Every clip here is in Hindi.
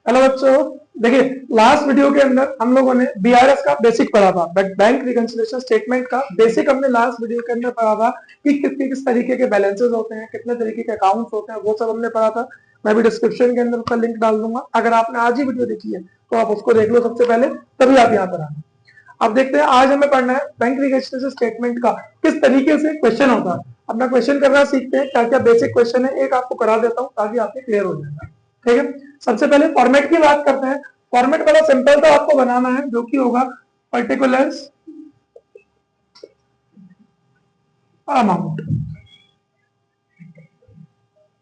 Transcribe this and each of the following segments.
हेलो बच्चों, देखिए लास्ट वीडियो के अंदर हम लोगों ने बीआरएस का बेसिक पढ़ा था, बट बैंक रिकंसिलिएशन स्टेटमेंट का बेसिक हमने लास्ट वीडियो के अंदर पढ़ा था कि किस तरीके के बैलेंसेस होते हैं, कितने तरीके के अकाउंट्स होते हैं, वो सब हमने पढ़ा था। मैं भी डिस्क्रिप्शन के अंदर उसका लिंक डाल दूंगा, अगर आपने आज ही वीडियो देखी है तो आप उसको देख लो सबसे पहले, तभी आप यहाँ पर आना। अब देखते हैं आज हमें पढ़ना है बैंक रिकंसिलिएशन स्टेटमेंट का किस तरीके से क्वेश्चन होता है। अपना क्वेश्चन करना सीखते हैं, क्या क्या बेसिक क्वेश्चन है एक आपको करा देता हूँ ताकि आपके क्लियर हो जाएगा। ठीक है, सबसे पहले फॉर्मेट की बात करते हैं। फॉर्मेट बड़ा सिंपल तो आपको बनाना है, जो कि होगा पर्टिकुलर्स अमाउंट।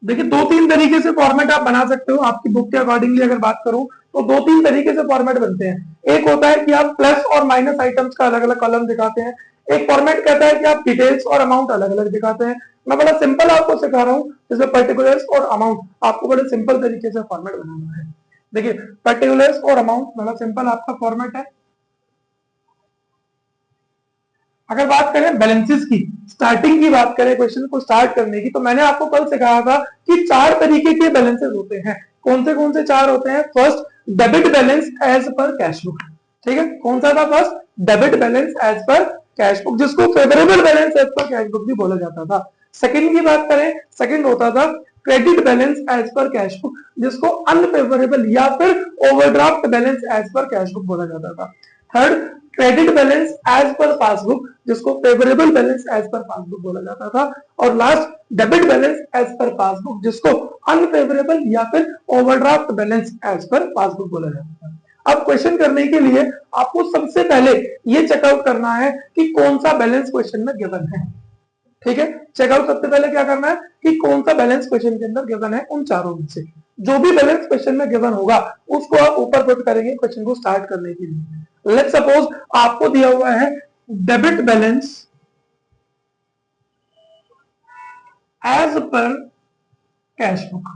देखिए दो तीन तरीके से फॉर्मेट आप बना सकते हो, आपकी बुक के अकॉर्डिंगली अगर बात करूं तो दो तीन तरीके से फॉर्मेट बनते हैं। एक होता है कि आप प्लस और माइनस आइटम्स का अलग अलग कॉलम दिखाते हैं। एक फॉर्मेट कहता है कि आप डिटेल्स और अमाउंट अलग अलग दिखाते हैं। मैं बड़ा सिंपल आपको सिखा रहा हूँ, जैसे पर्टिकुलर्स और अमाउंट आपको बड़े सिंपल तरीके से फॉर्मेट बनाना है। देखिए पर्टिकुलर्स और अमाउंट बड़ा सिंपल आपका फॉर्मेट है। अगर बात करें बैलेंसेस की, स्टार्टिंग की बात करें क्वेश्चन को स्टार्ट करने की, तो मैंने आपको कल सिखाया था कि चार तरीके के बैलेंसेस होते हैं। कौन से चार होते हैं? First, debit balance as per cash book. ठीक है, कौन सा था first? Debit balance as per cash book, जिसको favourable balance as per cash book भी बोला जाता था। सेकंड की बात करें, सेकंड होता था credit balance as per cash book, जिसको अनफेवरेबल या फिर overdraft balance as per cash book बोला जाता था। Third, credit balance as per passbook, जिसको favourable balance as per passbook बोला जाता था। और last, debit balance as per passbook, जिसको अनफेवरेबल या फिर overdraft balance as per passbook बोला जाता था। अब क्वेश्चन करने के लिए आपको सबसे पहले ये चेकआउट करना है कि कौन सा बैलेंस क्वेश्चन में गिवन है। ठीक है, चेकआउट सबसे पहले क्या करना है कि कौन सा बैलेंस क्वेश्चन के अंदर गिवन है। उन चारों में से जो भी बैलेंस क्वेश्चन में गिवन होगा उसको आप ऊपर पुट करेंगे क्वेश्चन को स्टार्ट करने के लिए। लेट्स सपोज आपको दिया हुआ है debit balance as per cash book.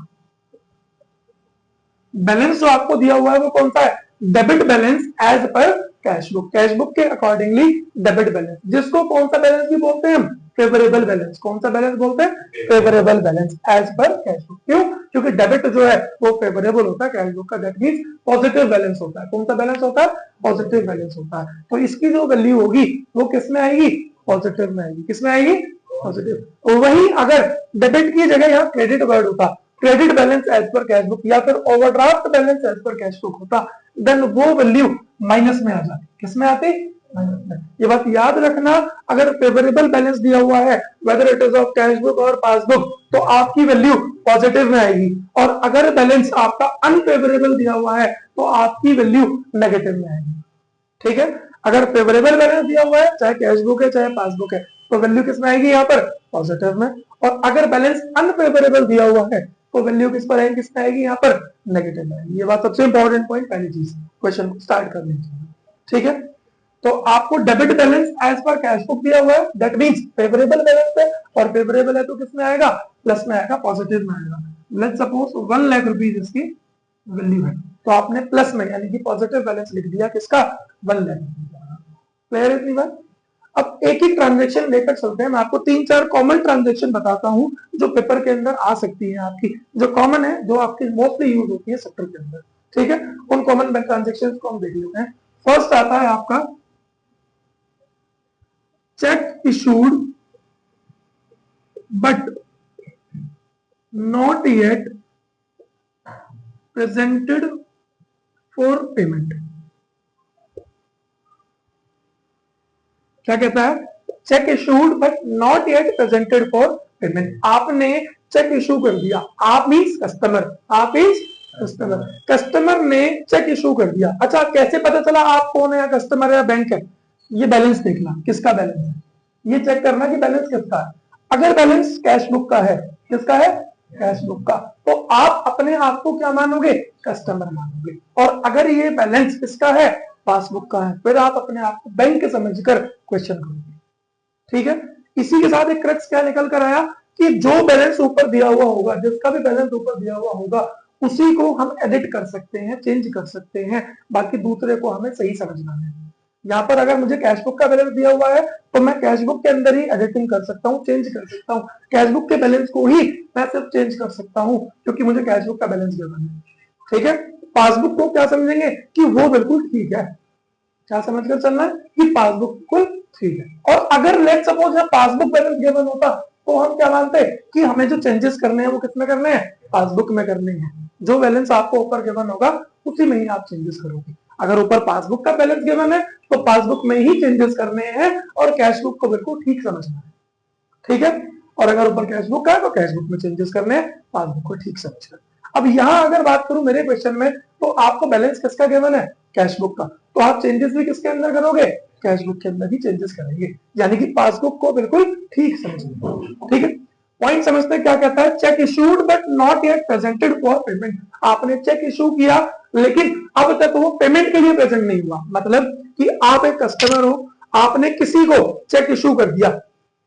Balance जो आपको दिया हुआ है वो कौन सा है? Debit balance as per cash book. Cash book के अकॉर्डिंगली डेबिट बैलेंस, जिसको कौन सा बैलेंस भी बोलते हैं? Favourable balance. कौन सा बैलेंस बोलते हैं? Favourable balance as per cash book. क्यों? क्योंकि डेबिट जो है वो फेवरेबल होता है कैश बुक का, दैट मींस पॉजिटिव बैलेंस होता है। कौन सा बैलेंस होता है? पॉजिटिव बैलेंस होता है। तो इसकी जो वैल्यू होगी वो किस में आएगी? पॉजिटिव में आएगी। किस में आएगी? पॉजिटिव। वही अगर डेबिट की जगह यहाँ क्रेडिट वर्ड होता, credit balance as per cash book या फिर overdraft balance as per cash book होता, देन वो वैल्यू माइनस में आ जाती। किस में आती? माइनस में। ये बात याद रखना, अगर फेवरेबल बैलेंस दिया हुआ है whether it is of cash book और पासबुक, तो आपकी वैल्यू पॉजिटिव में आएगी। और अगर बैलेंस आपका अनफेवरेबल दिया हुआ है तो आपकी वैल्यू नेगेटिव में आएगी। ठीक है, अगर फेवरेबल बैलेंस दिया हुआ है, चाहे कैश बुक है चाहे पासबुक है, तो वैल्यू किस में आएगी? यहाँ पर पॉजिटिव में। और अगर बैलेंस अनफेवरेबल दिया हुआ है तो वैल्यू किस पर आएगी? किस में आएगी? यहाँ पर नेगेटिव आएगी। ये बात सबसे इंपॉर्टेंट पॉइंट, पहली चीज क्वेश्चन को स्टार्ट करने की। ठीक है, तो आपको debit balance as per cash book दिया हुआ है, दैट मींस फेवरेबल बैलेंस है, और फेवरेबल है तो किस में आएगा? प्लस में आएगा, पॉजिटिव में आएगा। लेट्स सपोज 1 लाख रुपीज इसकी वैल्यू है, तो आपने प्लस में यानी कि पॉजिटिव बैलेंस लिख दिया, किसका? 1 लाख। क्लियर है इतनी बात? अब एक ही ट्रांजेक्शन लेकर चलते हैं। मैं आपको 3-4 कॉमन ट्रांजेक्शन बताता हूं जो पेपर के अंदर आ सकती है, आपकी जो कॉमन है, जो आपकी मोस्टली यूज होती है सेक्टर के अंदर। ठीक है, उन कॉमन ट्रांजेक्शन को हम देख लेते हैं। फर्स्ट आता है आपका check issued but not yet presented for payment. क्या कहता है? Check issued but not yet presented for payment. आपने चेक इशू कर दिया, आप मींस कस्टमर, आप मींस कस्टमर, कस्टमर ने चेक इशू कर दिया। अच्छा, कैसे पता चला आप कौन है, या कस्टमर है या बैंक है? ये बैलेंस देखना, किसका बैलेंस है, ये चेक करना कि बैलेंस किसका है। अगर बैलेंस कैश बुक का है, किसका है? कैश बुक का, तो आप अपने आप को क्या मानोगे? कस्टमर मानोगे। और अगर ये बैलेंस किसका है? पासबुक का है, फिर आप अपने आप को बैंक समझकर क्वेश्चन करोगे। ठीक है, इसी के साथ एक क्रक्स क्या निकल कर आया कि जो बैलेंस ऊपर दिया हुआ होगा, जिसका भी बैलेंस ऊपर दिया हुआ होगा, उसी को हम एडिट कर सकते हैं, चेंज कर सकते हैं, बाकी दूसरे को हमें सही समझना है। यहाँ पर अगर मुझे कैश बुक का बैलेंस दिया हुआ है तो मैं कैश बुक के अंदर ही एडिटिंग कर सकता हूँ, चेंज कर सकता हूँ। कैश बुक के बैलेंस को ही मैं सिर्फ चेंज कर सकता हूँ क्योंकि मुझे कैश बुक का बैलेंस गिवन है। ठीक है, पासबुक को क्या समझेंगे कि वो बिल्कुल ठीक है। क्या समझकर चलना है कि पासबुक बिल्कुल ठीक है। और अगर लेट सपोज है पासबुक बैलेंस गिवन होता तो हम क्या मानते कि हमें जो चेंजेस करने हैं वो किसमें करने हैं, पासबुक में करने हैं। जो बैलेंस आपको ऊपर गिवन होगा उसी में ही आप चेंजेस करोगे। अगर ऊपर पासबुक का बैलेंस गिवन है तो पासबुक में ही चेंजेस करने हैं और कैश बुक को बिल्कुल ठीक समझना है, ठीक है। और अगर ऊपर कैश बुक का है तो कैश बुक में चेंजेस करने हैं, पासबुक को ठीक समझना। अब यहाँ अगर बात करूं मेरे क्वेश्चन में तो आपको बैलेंस किसका गिवन है, कैश बुक का, तो आप चेंजेस भी किसके अंदर करोगे, कैश बुक के अंदर ही चेंजेस करेंगे, यानी कि पासबुक को बिल्कुल ठीक समझेंगे, ठीक है। पॉइंट समझते हैं क्या कहता है, check issued but not yet presented for payment. आपने चेक इशू किया लेकिन अब तक वो पेमेंट के लिए प्रेजेंट नहीं हुआ। मतलब कि आप एक कस्टमर हो, आपने किसी को चेक इशू कर दिया,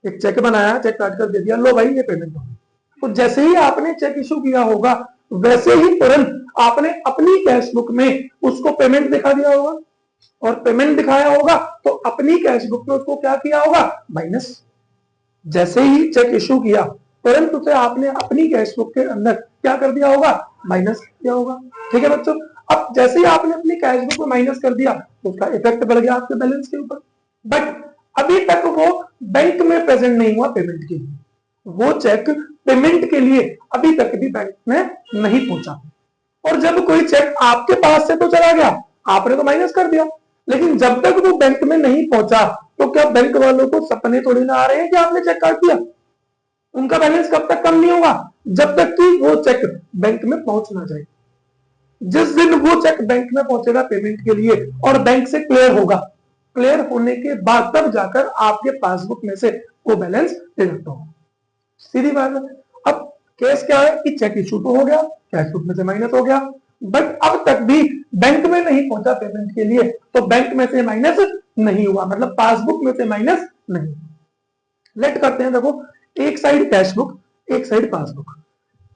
एक चेक बनाया, चेक काट कर दे दिया, लो भाई ये पेमेंट हो गई। तो जैसे ही आपने चेक इशू किया होगा वैसे ही तुरंत आपने अपनी कैश बुक में उसको पेमेंट दिखा दिया होगा, और पेमेंट दिखाया होगा तो अपनी कैश बुक में उसको क्या किया होगा, माइनस। जैसे ही चेक इशू किया तुरंत उसे आपने अपनी कैश बुक के अंदर क्या कर दिया होगा, माइनस किया होगा, ठीक है बच्चों। अब जैसे ही आपने अपनी कैश बुक में माइनस कर दिया तो उसका इफेक्ट बढ़ गया आपके बैलेंस के ऊपर। बट अभी तक वो बैंक में प्रेजेंट नहीं हुआ पेमेंट के लिए, वो चेक पेमेंट के लिए अभी तक भी बैंक में नहीं पहुंचा। और जब कोई चेक आपके पास से तो चला गया, आपने तो माइनस कर दिया, लेकिन जब तक वो बैंक में नहीं पहुंचा तो क्या बैंक वालों को सपने थोड़ी ना आ रहे हैं कि आपने चेक काट दिया। उनका बैलेंस कब तक कम नहीं होगा, जब तक कि वो चेक बैंक में पहुंच ना जाए। जिस दिन वो चेक बैंक में पहुंचेगा पेमेंट के लिए और बैंक से क्लियर होगा, क्लियर होने के बाद तब जाकर आपके पासबुक में से वो बैलेंस डिडक्ट होगा। सीधी बात है। अब केस क्या है कि चेक इशू तो हो गया, कैश बुक में से माइनस हो गया, बट अब तक भी बैंक में नहीं पहुंचा पेमेंट के लिए, तो बैंक में से माइनस नहीं हुआ, मतलब पासबुक में से माइनस नहीं। लेट करते हैं, देखो एक साइड कैश बुक, एक साइड पासबुक।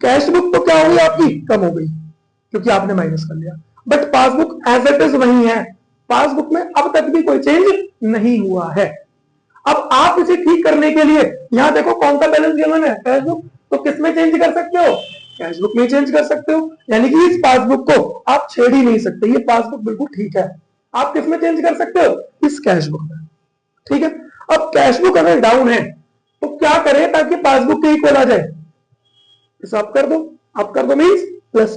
कैश बुक तो क्या हुई आपकी, कम हो गई क्योंकि आपने माइनस कर लिया, but passbook as it is वही है। पासबुक में अब तक भी कोई चेंज नहीं हुआ है। अब आप इसे ठीक करने के लिए यहां देखो कौन सा बैलेंस गिवन है, कैश बुक, तो किसमें चेंज कर सकते हो, कैश बुक में चेंज कर सकते हो, यानी कि इस पासबुक को आप छेड़ ही नहीं सकते, ये पासबुक बिल्कुल ठीक है। आप किसमें चेंज कर सकते हो, इस कैश बुक में, ठीक है। अब कैश बुक अगर डाउन है तो क्या करें ताकि पासबुक के इक्वल आ जाए, इसे आप कर दो, आप कर दो मीन्स प्लस।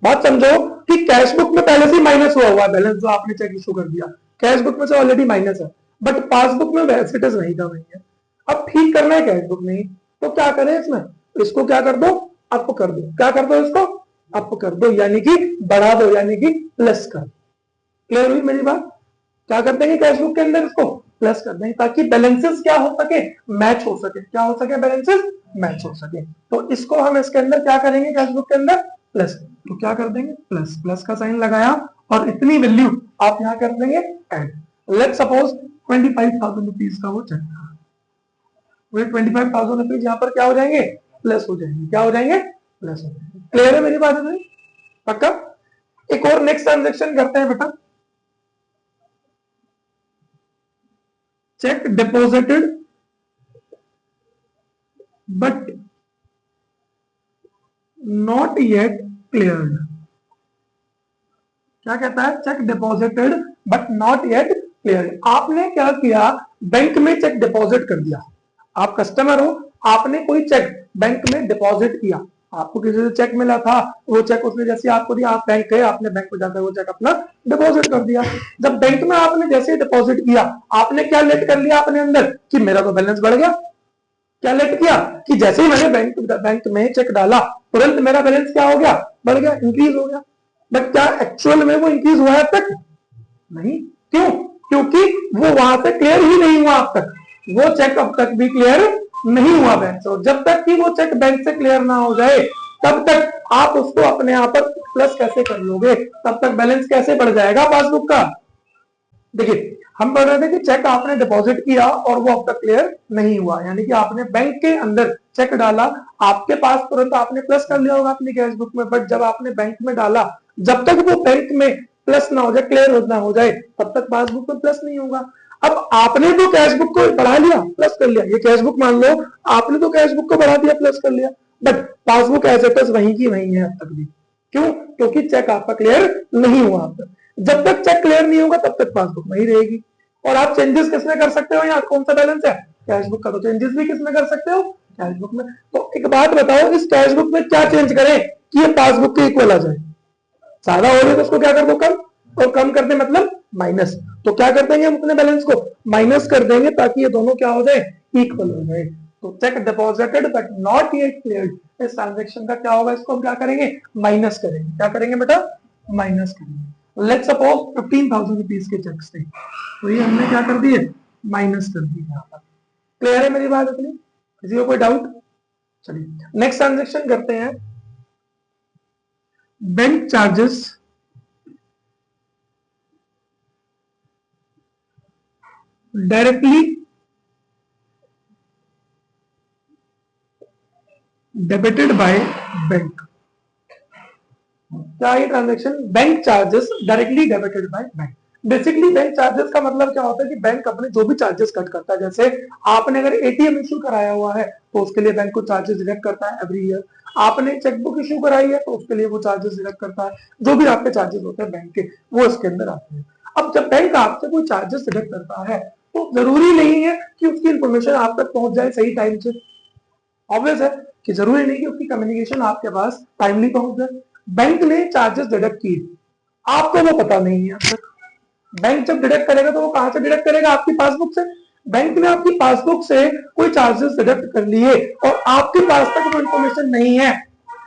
बात समझो कि कैश बुक में पहले से माइनस हुआ हुआ बैलेंस जो आपने चेक इशू कर दिया, कैश बुक में से ऑलरेडी माइनस है, बट पासबुक में वैसे इट नहीं का वही है। अब ठीक करना है कैश बुक में, तो क्या करें इसमें, इसको क्या कर दो, अप कर दो, क्या कर दो, इसको अप कर दो, यानी कि बढ़ा दो, यानी कि प्लस कर। क्लियर हुई मेरी बात। क्या कर देंगे कैश बुक के अंदर, इसको प्लस कर देंगे ताकि बैलेंसेस क्या हो सके, मैच हो सके, क्या हो सके, बैलेंसेस मैच हो सके। तो इसको हम इसके अंदर क्या करेंगे, कैश बुक के अंदर प्लस, तो क्या कर देंगे, प्लस, प्लस का साइन लगाया और इतनी वैल्यू आप यहां कर देंगे ऐड। लेट सपोज 25,000 रुपीज का वो चेक था, 25,000 रुपीज यहाँ पर क्या हो जाएंगे, प्लस हो जाएंगे, क्या हो जाएंगे, प्लस हो जाएंगे। क्लियर है मेरी बात है पक्का। एक और नेक्स्ट ट्रांजेक्शन करते हैं बेटा, check deposited but not yet cleared. क्या कहता है, check deposited but not yet cleared. आपने क्या किया, बैंक में चेक डिपॉजिट कर दिया, आप कस्टमर हो, आपने कोई चेक बैंक में डिपॉजिट किया, आपको किसी से चेक मिला था, वो चेक उसने जैसे आपको दिया, आप बैंक गए, आपने बैंक में जाकर वो चेक अपना डिपॉजिट कर दिया। जब बैंक में आपने जैसे डिपॉजिट किया, आपने क्या लेट कर लिया अपने अंदर कि मेरा तो बैलेंस बढ़ गया। क्या लेट किया कि जैसे ही मैंने बैंक में चेक डाला तुरंत मेरा बैलेंस क्या हो गया, बढ़ गया, इंक्रीज हो गया। बट क्या एक्चुअल में वो इंक्रीज हुआ है अब तक, नहीं। क्यों, क्योंकि वो वहां से क्लियर ही नहीं हुआ अब तक, वो चेक अब तक भी क्लियर नहीं हुआ बैंक से। जब तक कि वो चेक बैंक से क्लियर ना हो जाए तब तक आप उसको अपने आप पर प्लस कैसे कर लोगे, तब तक बैलेंस कैसे बढ़ जाएगा पासबुक का। देखिए हम बोल रहे थे कि चेक आपने डिपॉजिट किया और वो अब तक क्लियर नहीं हुआ, यानी कि आपने बैंक के अंदर चेक डाला, आपके पास तुरंत आपने प्लस कर लिया होगा अपनी कैश बुक में, बट जब आपने बैंक में डाला, जब तक वो बैंक में प्लस ना हो जाए, क्लियर ना हो जाए, तब तक पासबुक में प्लस नहीं होगा। अब आपने तो कैश बुक को बढ़ा लिया, प्लस कर लिया, ये कैश बुक मान लो आपने तो कैश बुक को बढ़ा दिया, प्लस कर लिया, but passbook as it is वहीं की वहीं है अब तक भी। क्यों? क्योंकि चेक आपका क्लियर नहीं हुआ अब तक। जब तक चेक क्लियर नहीं होगा तब तक पासबुक वही रहेगी। और आप चेंजेस किसमें कर सकते हो? यहाँ कौन सा बैलेंस है? कैश बुक का। तो चेंजेस भी किसमें कर सकते हो? कैश बुक में। तो एक बात बताओ, इस कैश बुक में क्या चेंज करें कि ये पासबुक के इक्वल आ जाए? ज्यादा हो रही है तो उसको क्या कर दो? कम। और कम कर दे मतलब माइनस। तो क्या कर देंगे हम अपने बैलेंस को? माइनस कर देंगे ताकि ये दोनों क्या हो जाए? इक्वल हो जाए। तो check deposited but not yet cleared, इस ट्रांजेक्शन का क्या होगा? इसको हम क्या करेंगे? माइनस करेंगे। क्या करेंगे बेटा? माइनस करेंगे। लेट्स सपोज 15,000 रुपीज के चेक्स थे, तो ये हमने क्या कर दिए? माइनस कर दिए यहाँ पर। क्लियर है मेरी बात इतनी? किसी को कोई डाउट? चलिए नेक्स्ट ट्रांजेक्शन करते हैं। Bank charges directly debited by bank. क्या ये transaction? Bank charges directly debited by bank. Basically bank charges का मतलब क्या होता है कि बैंक अपने जो भी चार्जेस कट करता है, जैसे आपने अगर एटीएम इशू कराया हुआ है तो उसके लिए बैंक को चार्जेस डिडक्ट करता है एवरी ईयर। आपने चेकबुक इशू कराई है तो उसके लिए वो चार्जेस डिडक्ट करता है। जो भी आपके चार्जेस होते हैं बैंक के, वो इसके अंदर आते हैं। अब जब बैंक आपसे कोई चार्जेस डिडक्ट करता है तो जरूरी नहीं है कि उसकी इंफॉर्मेशन आप तक पहुंच जाए सही टाइम से। ऑब्वियस है कि जरूरी नहीं कि उसकी कम्युनिकेशन आपके पास टाइमली पहुंच जाए। बैंक ने चार्जेस डिडक्ट किए, आपको वो पता नहीं है अब तक। बैंक जब डिडक्ट करेगा तो वो कहां से डिडक्ट करेगा? आपकी पासबुक से। बैंक ने आपकी पासबुक से कोई चार्जेस डिडक्ट कर लिए और आपके पास तक वो इन्फॉर्मेशन नहीं है,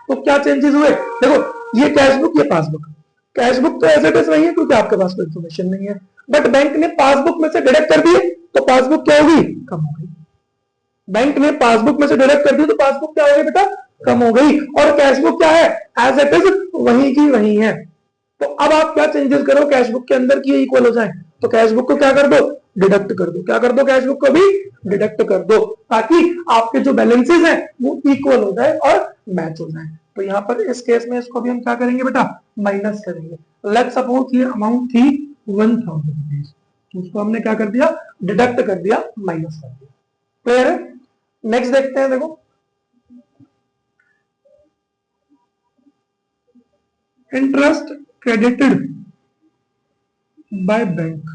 तो क्या चेंजेस हुए? देखो ये कैशबुक, ये पासबुक। कैशबुक तो एज इट इज नहीं है क्योंकि आपके पास कोई इन्फॉर्मेशन नहीं है, बट बैंक ने पासबुक में से डिडक्ट कर दिए तो पासबुक क्या होगी? कम हो गई। बैंक ने पासबुक में से डिडक्ट कर दी तो पासबुक क्या हो गई बेटा? कम हो गई। और कैशबुक क्या है? एज इट इज वही की वही है। तो अब आप क्या चेंजेस करो कैशबुक के अंदर की इक्वल हो जाए? तो कैशबुक को क्या कर दो? डिडक्ट कर दो। क्या कर दो? कैशबुक को भी डिडक्ट कर दो, ताकि आपके जो बैलेंसेस हैं वो इक्वल हो जाए और मैच हो जाए। तो यहाँ पर इस केस में इसको भी हम क्या करेंगे बेटा? माइनस करेंगे। लेट्स सपोज ये अमाउंट थी 1,000 रुपीज, तो उसको हमने क्या कर दिया? डिडक्ट कर दिया, माइनस कर दिया। क्लियर है? नेक्स्ट देखते हैं। देखो interest credited by bank.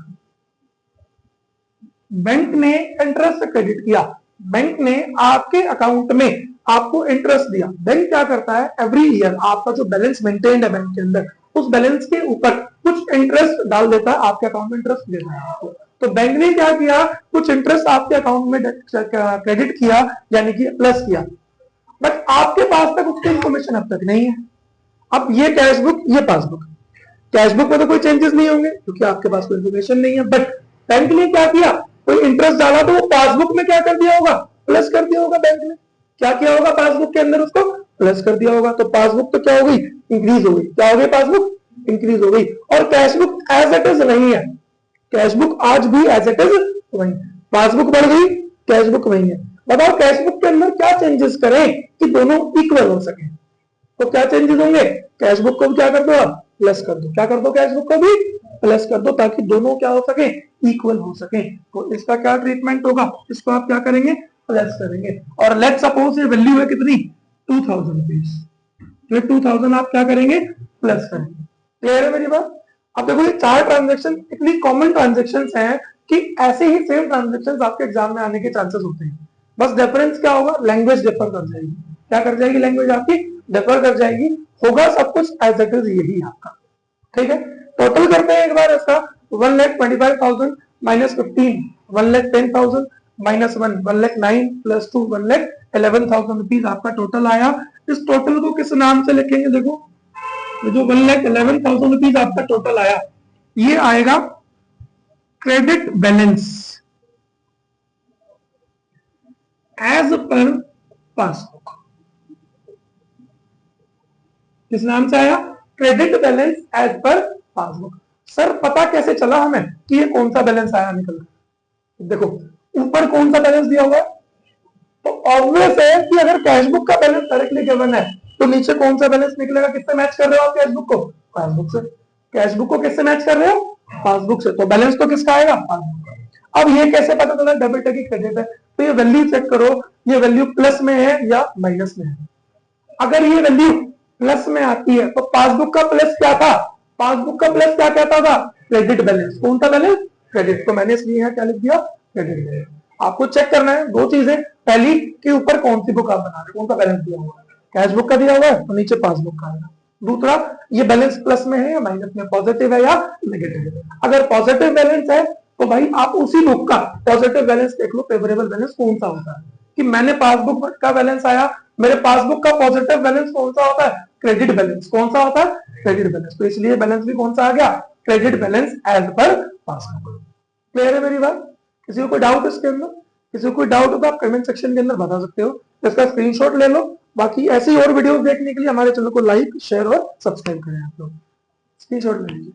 Bank ने इंटरेस्ट क्रेडिट किया, बैंक ने आपके अकाउंट में आपको इंटरेस्ट दिया। बैंक क्या करता है? एवरी ईयर आपका जो बैलेंस मेंटेन्ड है बैंक के अंदर, उस बैलेंस के ऊपर कुछ इंटरेस्ट डाल देता है, आपके अकाउंट में इंटरेस्ट देता है आपको। तो बैंक ने क्या किया? कुछ इंटरेस्ट आपके अकाउंट में क्रेडिट किया, यानी कि प्लस किया, बट आपके पास तक उसकी इंफॉर्मेशन अब तक नहीं है। अब ये कैशबुक, ये पासबुक, कैशबुक में तो कोई चेंजेस नहीं होंगे क्योंकि आपके पास कोई इंफॉर्मेशन नहीं है, बट बैंक ने क्या किया? कोई इंटरेस्ट डाला तो वो पासबुक में क्या कर दिया होगा? प्लस कर दिया होगा। बैंक ने क्या किया होगा? पासबुक के अंदर उसको प्लस कर दिया होगा। तो पासबुक तो क्या हो गई? इंक्रीज हो गई। क्या हो गई? पासबुक इंक्रीज हो गई। और कैशबुक एज इट इज नहीं है, कैशबुक आज भी एज इट इज वही। पासबुक बढ़ गई, कैशबुक वही है। बताओ कैशबुक के अंदर क्या चेंजेस करें कि दोनों इक्वल हो सके? तो क्या चेंजेस होंगे? कैशबुक को भी क्या कर दो? आप प्लस कर दो। क्या कर दो? कैशबुक को भी प्लस कर दो, ताकि दोनों क्या हो सके? इक्वल हो सके। तो इसका क्या ट्रीटमेंट होगा? इसको आप क्या करेंगे? प्लस करेंगे। और लेट्स सपोज ये वैल्यू है कितनी? 2,000 रुपीज, तो 2,000 आप क्या करेंगे? प्लस करेंगे। क्लियर है मेरी बात? अब देखो ये चार ट्रांजेक्शन इतनी कॉमन ट्रांजेक्शन हैं कि ऐसे ही सेम ट्रांजेक्शन आपके एग्जाम में आने के चांसेस होते हैं। बस डिफरेंस क्या होगा? लैंग्वेज डिफर कर जाएगी। क्या कर जाएगी? लैंग्वेज आपकी डिफर कर जाएगी। होगा सब कुछ एज इट इज यही आपका। ठीक है, टोटल करते हैं एक बार इसका। 1,25,000 माइनस 15, 1,10,000 माइनस 1, 1,09,000 प्लस 2, 1,11,000 रुपीज आपका टोटल आया। इस टोटल को किस नाम से लिखेंगे? देखो जो 1,11,000 रुपीज आपका टोटल आया, ये आएगा credit balance as per passbook. किस नाम से आया? Credit balance as per passbook. Sir पता कैसे चला हमें कि ये कौन सा बैलेंस आया निकल कर? देखो ऊपर कौन सा बैलेंस दिया हुआ है, तो ऑब्वियस है कि अगर कैशबुक का बैलेंस डायरेक्टली गिवन है तो नीचे कौन सा बैलेंस निकलेगा? किससे मैच कर रहे हो आप कैशबुक को? पासबुक से। कैशबुक को किससे मैच कर रहे हो? पासबुक से। तो बैलेंस तो किसका आएगा? पासबुक का। अब ये कैसे पता चला डेबिट है कि क्रेडिट है? तो ये वैल्यू चेक करो, ये वैल्यू प्लस में है या माइनस में है। अगर ये वैल्यू प्लस में आती है, तो पासबुक का प्लस क्या था, पासबुक का प्लस क्या कहता था, क्रेडिट बैलेंस। कौन सा बैलेंस, क्रेडिट। तो मैंने इसलिए यहाँ क्या लिख दिया, क्रेडिट बैलेंस। आपको चेक करना है दो चीजें, पहली के ऊपर कौन सी बुक आप बना रहे, कौन सा बैलेंस दिया हुआ है, कैश बुक का दिया हुआ है तो नीचे पासबुक का है। दूसरा, ये बैलेंस प्लस में है या माइनस में, पॉजिटिव है या नेगेटिव है। अगर पॉजिटिव बैलेंस है तो भाई आप उसी बुक का पॉजिटिव बैलेंस देख लो, फेवरेबल बैलेंस कौन सा होता है, कि मैंने पासबुक का बैलेंस आया, मेरे पासबुक का पॉजिटिव बैलेंस कौन सा होता है, क्रेडिट बैलेंस। कौन सा होता है, क्रेडिट बैलेंस। तो इसलिए बैलेंस भी कौन सा आ गया, credit balance as per passbook. Clear है मेरी बात, किसी को कोई डाउट इसके अंदर, किसी को कोई डाउट हो तो आप कमेंट सेक्शन के अंदर बता सकते हो, इसका स्क्रीनशॉट ले लो। बाकी ऐसी और वीडियोस देखने के लिए हमारे चैनल को लाइक शेयर और सब्सक्राइब करें आप लोग, स्क्रीनशॉट ले लीजिए।